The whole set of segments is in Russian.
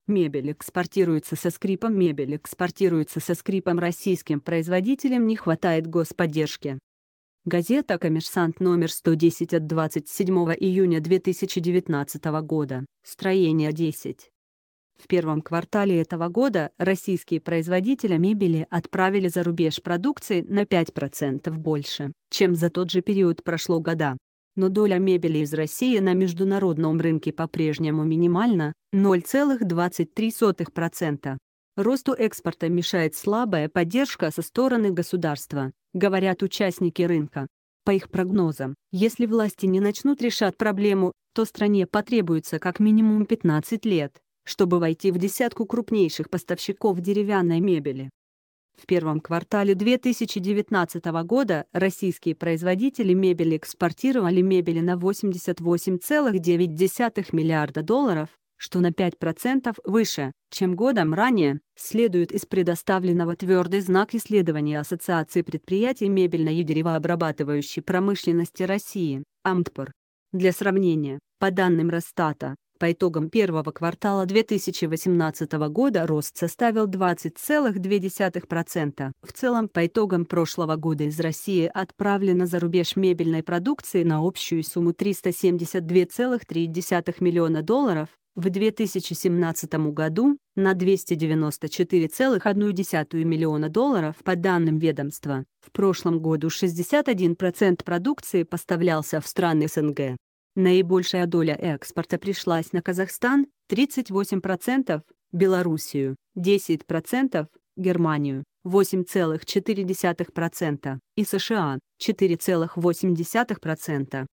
Мебель экспортируется со скрипом. Мебель экспортируется со скрипом. Российским производителям не хватает господдержки. Газета «Коммерсант» номер 110 от 27 июня 2019 года. Строение 10. В первом квартале этого года российские производители мебели отправили за рубеж продукции на 5% больше, чем за тот же период прошлого года. Но доля мебели из России на международном рынке по-прежнему минимальна – 0,23%. Росту экспорта мешает слабая поддержка со стороны государства, говорят участники рынка. По их прогнозам, если власти не начнут решать проблему, то стране потребуется как минимум 15 лет, чтобы войти в десятку крупнейших поставщиков деревянной мебели. В первом квартале 2019 года российские производители мебели экспортировали мебели на 88,9 миллиарда долларов, что на 5% выше, чем годом ранее, следует из предоставленного твердый знак исследования Ассоциации предприятий мебельной и деревообрабатывающей промышленности России, АМТПР. Для сравнения, по данным Росстата, по итогам первого квартала 2018 года рост составил 20,2%. В целом, по итогам прошлого года из России отправлено за рубеж мебельной продукции на общую сумму 372,3 миллиона долларов, в 2017 году – на 294,1 миллиона долларов по данным ведомства. В прошлом году 61% продукции поставлялся в страны СНГ. Наибольшая доля экспорта пришлась на Казахстан – 38%, Белоруссию – 10%, Германию – 8,4% и США – 4,8%.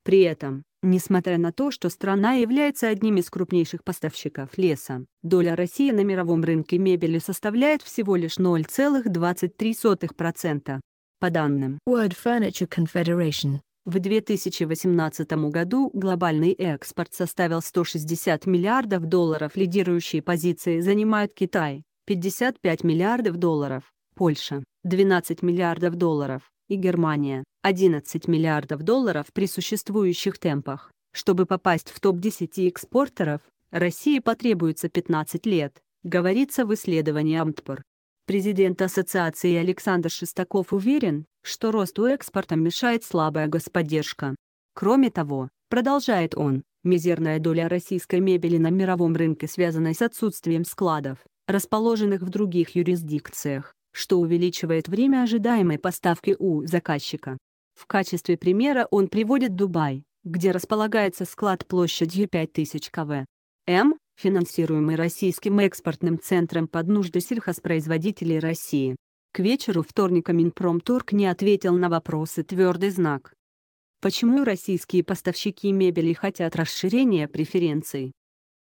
При этом, несмотря на то, что страна является одним из крупнейших поставщиков леса, доля России на мировом рынке мебели составляет всего лишь 0,23%. По данным World Furniture Confederation, в 2018 году глобальный экспорт составил 160 миллиардов долларов. Лидирующие позиции занимают Китай – 55 миллиардов долларов, Польша – 12 миллиардов долларов и Германия – 11 миллиардов долларов при существующих темпах. Чтобы попасть в топ-10 экспортеров, России потребуется 15 лет, говорится в исследовании АМТПР. Президент ассоциации Александр Шестаков уверен, что росту экспорта мешает слабая господдержка. Кроме того, продолжает он, мизерная доля российской мебели на мировом рынке связана с отсутствием складов, расположенных в других юрисдикциях, что увеличивает время ожидаемой поставки у заказчика. В качестве примера он приводит Дубай, где располагается склад площадью 5000 кв. м, финансируемый Российским экспортным центром под нужды сельхозпроизводителей России. К вечеру вторника Минпромторг не ответил на вопросы твердый знак. Почему российские поставщики мебели хотят расширения преференций?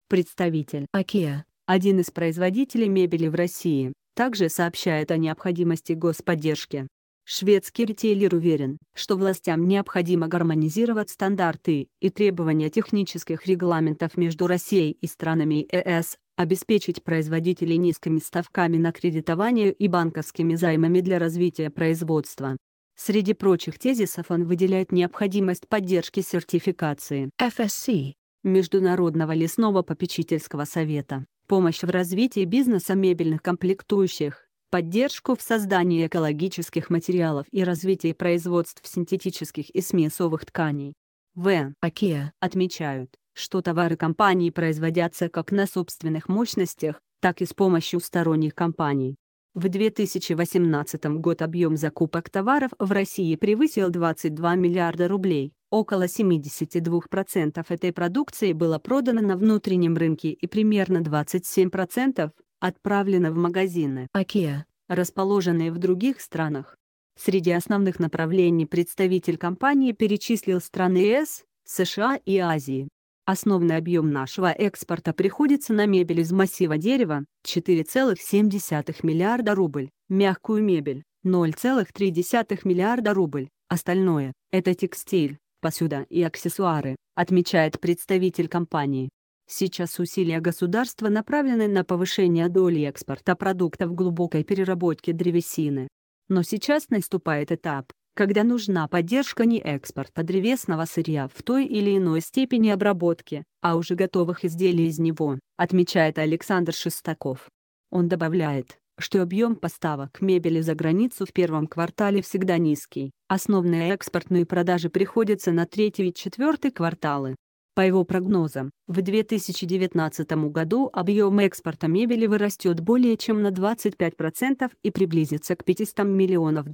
Представитель IKEA, один из производителей мебели в России, также сообщает о необходимости господдержки. Шведский ритейлер уверен, что властям необходимо гармонизировать стандарты и требования технических регламентов между Россией и странами ЕС, обеспечить производителей низкими ставками на кредитование и банковскими займами для развития производства. Среди прочих тезисов он выделяет необходимость поддержки сертификации FSC, Международного лесного попечительского совета, помощь в развитии бизнеса мебельных комплектующих, поддержку в создании экологических материалов и развитии производств синтетических и смесовых тканей. IKEA, Отмечают, что товары компании производятся как на собственных мощностях, так и с помощью сторонних компаний. В 2018 год объем закупок товаров в России превысил 22 миллиарда рублей. Около 72% этой продукции было продано на внутреннем рынке и примерно 27% отправлено в магазины, IKEA, расположенные в других странах. Среди основных направлений представитель компании перечислил страны ЕС, США и Азии. Основной объем нашего экспорта приходится на мебель из массива дерева – 4,7 миллиарда рубль, мягкую мебель – 0,3 миллиарда рубль, остальное – это текстиль, посуда и аксессуары, отмечает представитель компании. Сейчас усилия государства направлены на повышение доли экспорта продуктов глубокой переработки древесины. Но сейчас наступает этап, когда нужна поддержка не экспорта древесного сырья в той или иной степени обработки, а уже готовых изделий из него, отмечает Александр Шестаков. Он добавляет, что объем поставок мебели за границу в первом квартале всегда низкий, основные экспортные продажи приходятся на третий и четвертый кварталы. По его прогнозам, в 2019 году объем экспорта мебели вырастет более чем на 25% и приблизится к $500 миллионов.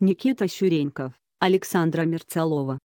Никита Щуреньков, Александра Мерцалова.